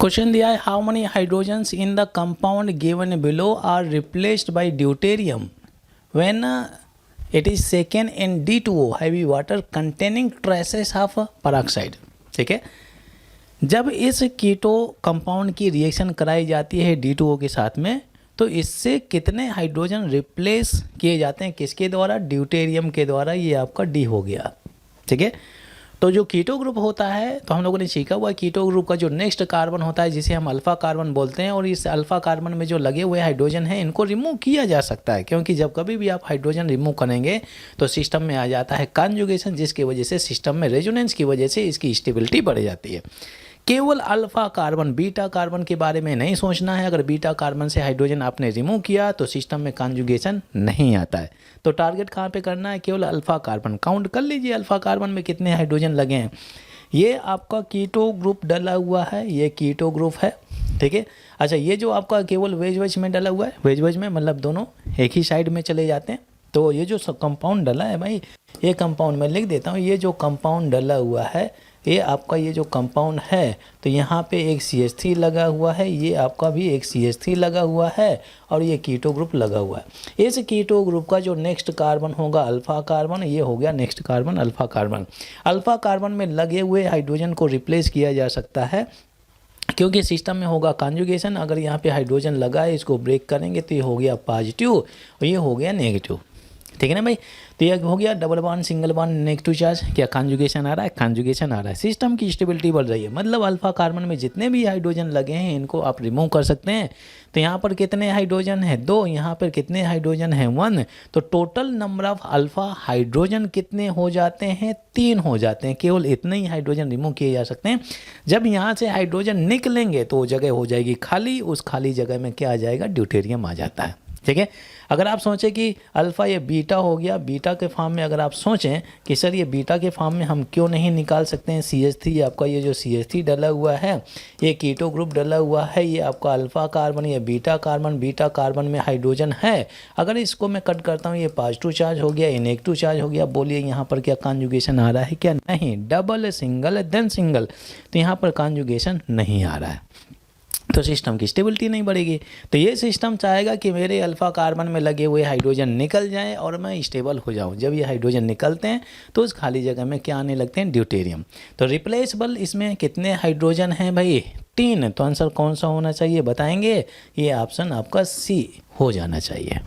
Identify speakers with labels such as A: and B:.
A: Question दिया है, how many hydrogens in the compound given below are replaced by deuterium when it is second in D2O heavy water containing traces of peroxide. ठीक है, जब इस कीटो compound की reaction कराई जाती है D2O के साथ में, तो इससे कितने हाइड्रोजन रिप्लेस किए जाते हैं, किसके द्वारा, ड्यूटेरियम के द्वारा। ये आपका D हो गया। ठीक है, तो जो कीटो ग्रुप होता है, तो हम लोगों ने सीखा हुआ कीटो ग्रुप का जो नेक्स्ट कार्बन होता है जिसे हम अल्फा कार्बन बोलते हैं, और इस अल्फा कार्बन में जो लगे हुए हाइड्रोजन हैं इनको रिमूव किया जा सकता है, क्योंकि जब कभी भी आप हाइड्रोजन रिमूव करेंगे तो सिस्टम में आ जाता है कॉन्जुगेशन, जिसकी वजह से सिस्टम में रेजोनेंस की वजह से इसकी स्टेबिलिटी बढ़ जाती है। केवल अल्फा कार्बन, बीटा कार्बन के बारे में नहीं सोचना है। अगर बीटा कार्बन से हाइड्रोजन आपने रिमूव किया तो सिस्टम में कॉन्जुगेशन नहीं आता है। तो टारगेट कहाँ पे करना है, केवल अल्फा कार्बन। काउंट कर लीजिए अल्फा कार्बन में कितने हाइड्रोजन लगे हैं। ये आपका कीटो ग्रुप डला हुआ है, ये कीटो ग्रुप है। ठीक है, अच्छा ये जो आपका केवल वेज वेज में डला हुआ है, वेज वेज में मतलब दोनों एक ही साइड में चले जाते हैं। तो ये जो कंपाउंड डला है भाई, ये कंपाउंड मैं लिख देता हूँ, ये जो कंपाउंड डला हुआ है, ये आपका ये जो कंपाउंड है, तो यहाँ पे एक CH3 लगा हुआ है, ये आपका भी एक CH3 लगा हुआ है, और ये कीटो ग्रुप लगा हुआ है। इस कीटो ग्रुप का जो नेक्स्ट कार्बन होगा अल्फा कार्बन, ये हो गया next carbon alpha carbon. Alpha carbon में लगे हुए हाइड्रोजन को रिप्लेस किया जा सकता है, क्योंकि सिस्टम में होगा कॉन्जुगेशन। अगर यहाँ पे हाइड्रोजन लगा है, इसको ब्रेक करेंगे तो ये हो गया पॉजिटिव और ये हो गया नेगेटिव। ठीक है ना भाई, तो ये हो गया double bond single bond negative charge. क्या कॉन्जुगेशन आ रहा है, कॉन्जुगेशन आ रहा है, सिस्टम की स्टेबिलिटी बढ़ रही है। मतलब अल्फा कार्बन में जितने भी हाइड्रोजन लगे हैं इनको आप रिमूव कर सकते हैं। तो यहाँ पर कितने हाइड्रोजन है, 2, यहाँ पर कितने हाइड्रोजन है, 1। तो total number of alpha hydrogen कितने हो जाते हैं, 3 हो जाते हैं। केवल इतने ही हाइड्रोजन रिमूव किए जा सकते हैं। जब यहाँ से हाइड्रोजन निकलेंगे तो जगह हो जाएगी खाली, उस खाली जगह में क्या आ जाएगा, ड्यूटेरियम आ जाता है। ठीक है, अगर आप सोचें कि अल्फ़ा ये बीटा हो गया, बीटा के फॉर्म में अगर आप सोचें कि सर ये बीटा के फॉर्म में हम क्यों नहीं निकाल सकते हैं, CH3 आपका ये जो CH3 डला हुआ है, ये कीटो ग्रुप डला हुआ है, ये आपका अल्फ़ा कार्बन, ये बीटा कार्बन में हाइड्रोजन है। अगर इसको मैं कट करता हूँ, ये पॉजिटिव चार्ज हो गया, ये नेगेटिव चार्ज हो गया। बोलिए यहाँ पर क्या कॉन्जुगेशन आ रहा है, क्या नहीं, डबल सिंगल देन सिंगल, तो यहाँ पर कॉन्जुगेशन नहीं आ रहा है, तो सिस्टम की स्टेबिलिटी नहीं बढ़ेगी। तो ये सिस्टम चाहेगा कि मेरे अल्फा कार्बन में लगे हुए हाइड्रोजन निकल जाएं और मैं स्टेबल हो जाऊं। जब ये हाइड्रोजन निकलते हैं तो उस खाली जगह में क्या आने लगते हैं, ड्यूटेरियम। तो रिप्लेसेबल इसमें कितने हाइड्रोजन हैं भाई, 3। तो आंसर कौन सा होना चाहिए बताएंगे, ये ऑप्शन आपका C हो जाना चाहिए।